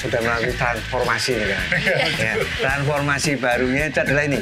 sudah melalui transformasi nih kan. Ya, transformasi barunya itu adalah ini.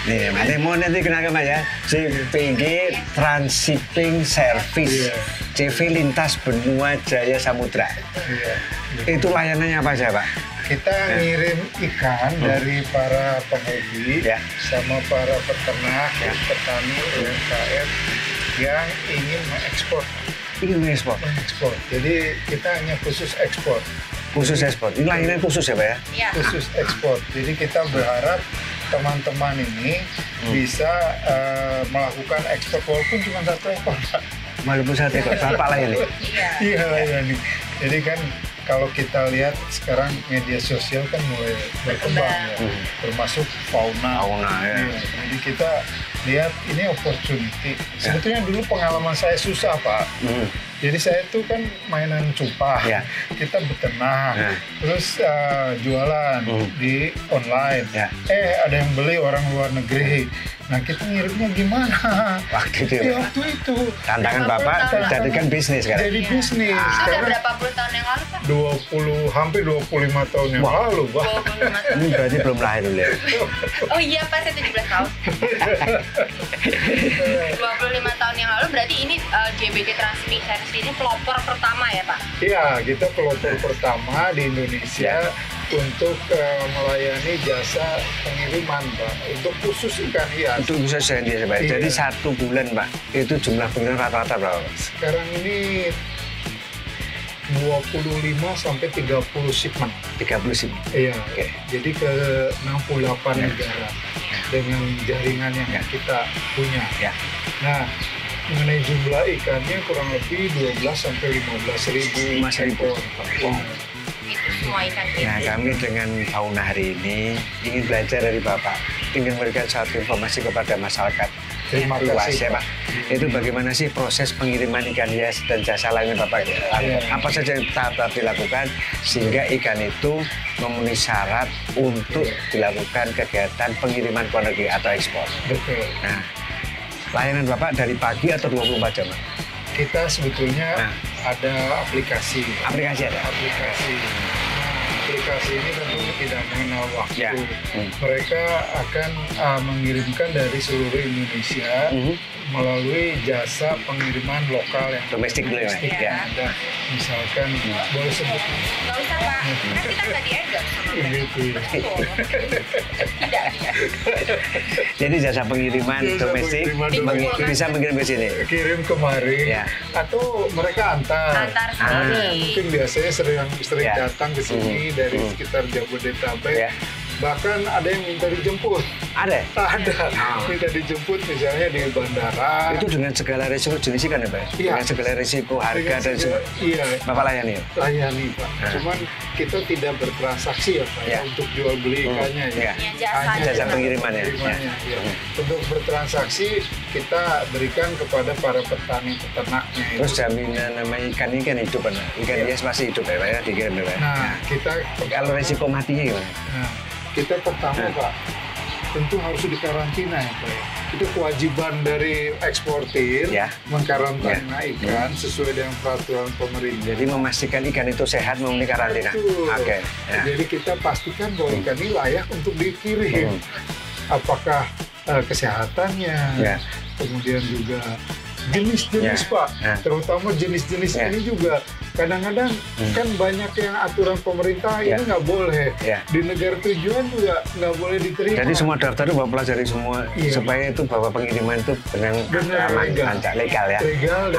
Nih, nanti mau nanti kenal Mas ya. CPG Transshipping Service. CV Lintas Benua Jaya Samudra. Itu layanannya apa saja, Pak? Kita ngirim ikan dari para penghobi sama para peternak, petani UMKM yang ingin mengekspor. Mengekspor. Jadi kita hanya khusus ekspor. Khusus ekspor. Ini layanan khusus ya, Pak ya? Iya. Khusus ekspor. Jadi kita berharap teman-teman ini bisa melakukan ekspor walaupun cuma 1 ekor, Pak. Walaupun 1 ekor, Bapak layani? Iya, layani. Jadi kan kalau kita lihat sekarang media sosial kan mulai berkembang ya, termasuk fauna. Ya. Jadi kita lihat ini opportunity. Sebetulnya dulu pengalaman saya susah, Pak. Jadi saya tuh kan mainan cupah, kita beternak, terus jualan di online. Ada yang beli orang luar negeri. Nah kita ngirimnya gimana? Waktu itu. Waktu itu. Tantangan Bapak jadikan bisnis kan? Jadi bisnis. Itu udah berapa puluh tahun yang lalu, Pak? Hampir 25 tahun yang lalu, Pak. 25 tahun. Ini berarti belum lahir dulu ya? Oh iya, Pak, saya 17 tahun. 25 tahun yang lalu berarti ini JBG Transshipping Service ini pelopor pertama ya, Pak? Iya, kita pelopor pertama di Indonesia untuk melayani jasa pengiriman, Pak, untuk khusus ikan hias. Itu bisa saya Pak. Jadi 1 bulan, Pak, itu jumlah pengiriman rata-rata berapa? Sekarang ini 25 sampai 30 shipment. 30 shipment. Iya. Jadi ke 68 negara dengan jaringan yang kita punya. Nah, mengenai jumlah ikannya kurang lebih 12 sampai 15 ribu ekor. Itu semua ikan hias. Nah, kami dengan Fauna hari ini ingin belajar dari Bapak, ingin memberikan satu informasi kepada masyarakat. Terima kasih, Pak. Itu bagaimana sih proses pengiriman ikan hias dan jasa lainnya Bapak? Apa saja yang tahap dilakukan sehingga ikan itu memenuhi syarat untuk dilakukan kegiatan pengiriman ke luar negeri atau ekspor? Betul. Nah, layanan Bapak dari pagi atau 24 jam? Kita sebetulnya ada aplikasi. Aplikasi ada? Aplikasi. Aplikasi ini tentu tidak mengenal waktu. Mereka akan mengirimkan dari seluruh Indonesia melalui jasa pengiriman lokal yang domestik dulu ya. Ada, misalkan boleh sebut? Nggak usah, Pak. Kan kita nggak di-endorse sama Tidak. Jadi jasa pengiriman domestik bisa mengirim ke sini. Kirim kemari atau mereka antar sendiri. Mungkin biasanya sering datang ke sini dari sekitar Jabodetabek. Bahkan ada yang minta dijemput. Ada? Minta dijemput misalnya di bandara. Itu dengan segala risiko jenis ikan ya, Pak? Dengan segala risiko harga dan semua. Bapak layani? Layani, Pak. Cuman kita tidak bertransaksi ya, Pak, untuk jual beli ikannya ya. Jasa pengiriman ya. Untuk bertransaksi kita berikan kepada para petani peternaknya. Terus jaminan nama ikan ini kan hidup, Pak. Ikan hias masih hidup ya, Pak ya, dikirim ya, Pak. Nah, kita kalau risiko matinya gimana? Kita pertama, Pak, tentu harus dikarantina ya, Pak. Itu kewajiban dari eksportir mengkarantina ikan sesuai dengan peraturan pemerintah. Jadi memastikan ikan itu sehat memenuhi karantina. Jadi kita pastikan bahwa ikan ini layak untuk dikirim. Apakah kesehatannya, kemudian juga jenis-jenis, Pak, terutama jenis-jenis ini juga kadang-kadang kan banyak yang aturan pemerintah ini nggak boleh di negara tujuan juga nggak boleh diterima. Jadi semua daftar itu Bapak pelajari semua supaya itu bahwa pengiriman itu benar legal ya.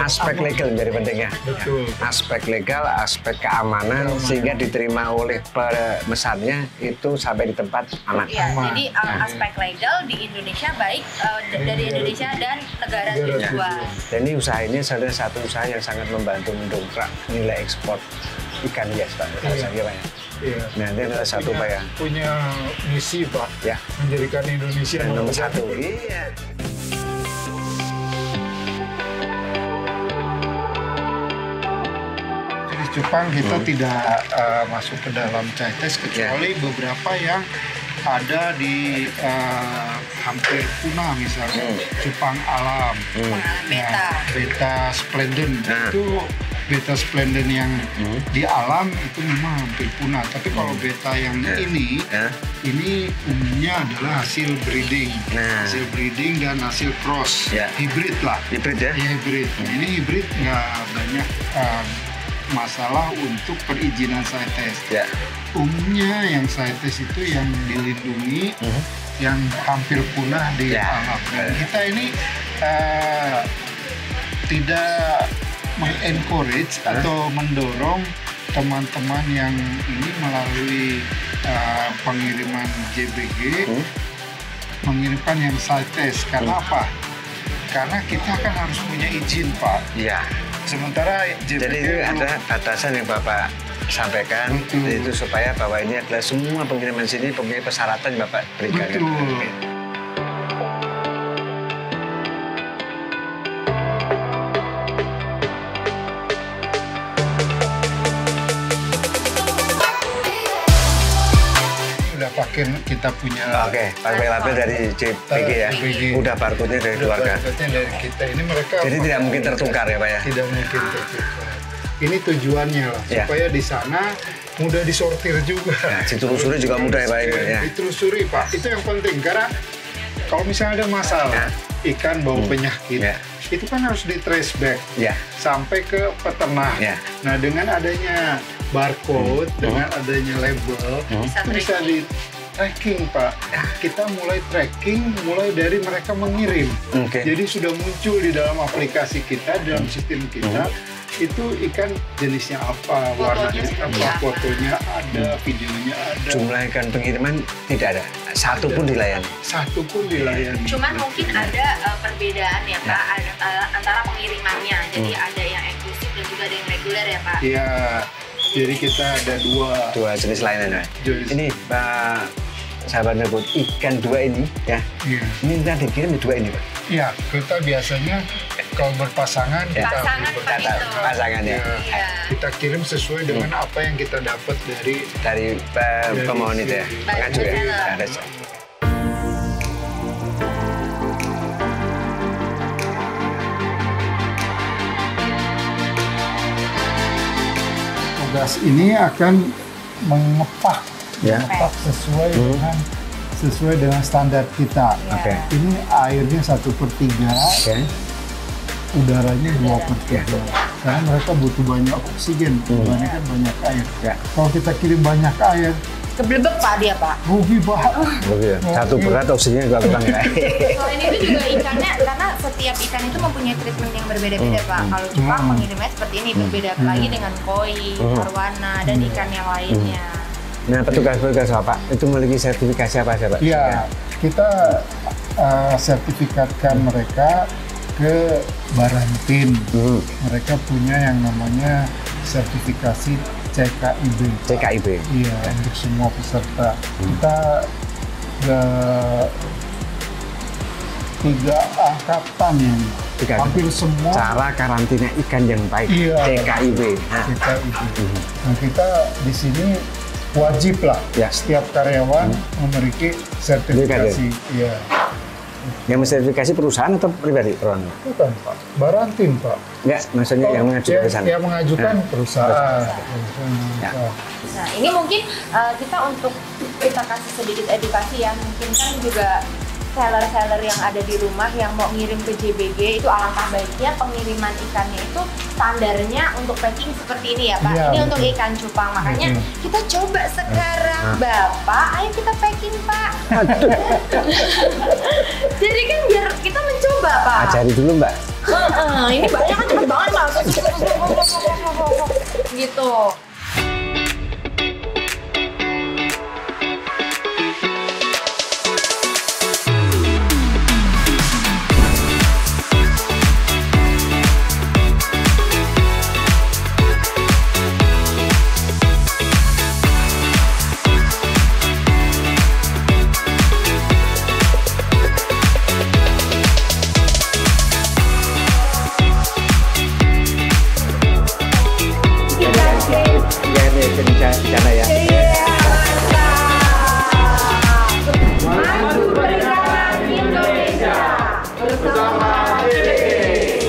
Aspek legal menjadi pentingnya. Betul. Aspek legal, aspek keamanan sehingga diterima oleh pemesannya itu sampai di tempat aman. Jadi aspek legal di Indonesia baik dari Indonesia dan negara tujuan. Dan ini usaha ini adalah satu usaha yang sangat membantu mendongkrak nilai ekspor ikan hias, Pak. Nah, ini adalah satu Pak ya. Punya misi, Pak, menjadikan Indonesia nomor 1. Iya. Jenis cupang kita tidak masuk ke dalam CITES kecuali beberapa yang ada di hampir punah, misalnya cupang alam, beta splendid itu beta splendens yang di alam itu memang hampir punah. Tapi kalau beta yang ini umumnya adalah hasil breeding, hasil breeding dan hasil cross, hybrid lah. Hybrid ya? Ya hybrid. Ini hybrid nggak banyak masalah untuk perizinan CITES. Umumnya yang CITES itu yang dilindungi, yang hampir punah di alam. Dan kita ini tidak mengencourage atau mendorong teman-teman yang ini melalui pengiriman JBG mengirimkan yang CITES. Karena apa? Karena kita kan harus punya izin, Pak. Iya. Sementara JBG jadi itu ada batasan yang Bapak sampaikan, itu supaya bahwa ini adalah semua pengiriman sini mempunyai persyaratan yang Bapak berikan. Betul. Kita punya pakai label dari JBG ya. Udah barcode-nya dari keluarga. Dari kita ini mereka. Jadi tidak mungkin tertukar ya Pak ya? Tidak mungkin tertukar. Ini tujuannya lah, supaya di sana mudah disortir juga. Ditelusuri juga mudah ya Pak ya? Ditelusuri Pak, itu yang penting karena kalau misalnya ada masalah ikan bau penyakit, itu kan harus di trace back sampai ke peternak. Nah dengan adanya barcode, dengan adanya label, itu bisa di tracking Pak. Kita mulai tracking mulai dari mereka mengirim. Jadi sudah muncul di dalam aplikasi kita, dalam sistem kita, itu ikan jenisnya apa, warnanya apa, fotonya ada, videonya ada. Jumlah ikan pengiriman tidak ada, satu pun dilayani. Satu pun dilayani. Cuman mungkin ada perbedaan ya Pak antara pengirimannya. Jadi ada yang eksklusif dan juga ada yang reguler ya Pak. Iya. Jadi kita ada dua jenis layanan. Ini Pak sahabat nyebut ikan dua ini ya. Ini nanti dikirim dua ini Pak. Iya, kita biasanya kalau berpasangan pasangan ya. Kita kirim sesuai dengan apa yang kita dapat dari pemohon itu ya. Pengajuan ya. Tugas ini akan mengepak sesuai dengan standar kita. Ini airnya 1/3, udaranya 2/3. Karena mereka butuh banyak oksigen, kebanyakan banyak air. Kalau kita kirim banyak air, keblebek Pak dia Pak. Rugi Pak. Satu berat oksigennya juga kurang ya. Selain itu juga ikannya, karena setiap ikan itu mempunyai treatment yang berbeda-beda Pak. Kalau Jepang mengirimnya seperti ini, berbeda lagi dengan koi, arwana, dan ikan yang lainnya. Nah petugas-petugas Bapak itu memiliki sertifikasi apa sih Pak? Iya, kita sertifikatkan mereka ke Barantin. Mereka punya yang namanya sertifikasi CKIB. Iya, untuk semua peserta. Kita 3 angkatan yang hampir semua cara karantina ikan yang baik. CKIB. Nah kita di sini wajib lah setiap karyawan memiliki sertifikasi. Iya. Yang mensertifikasi perusahaan atau pribadi? Bukan Pak, Barantin Pak. Enggak, maksudnya yang mengajukan perusahaan. Yang mengajukan perusahaan. Nah ini mungkin kita untuk kita kasih sedikit edukasi ya, mungkin kan juga seller-seller yang ada di rumah yang mau ngirim ke JBG itu alangkah baiknya pengiriman ikannya itu standarnya untuk packing seperti ini ya Pak. Ini untuk ikan cupang, makanya kita coba sekarang Bapak, ayo kita packing Pak. Jadi kan biar kita mencoba Pak. Ajari dulu Mbak. Ini banyak kan cepet banget Pak. Gitu. Rencana ya. Maju perikanan Indonesia bersama JBG.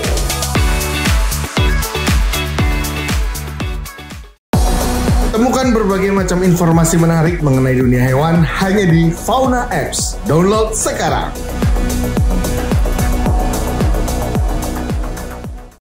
berbagai macam informasi menarik mengenai dunia hewan hanya di Fauna Apps. Download sekarang.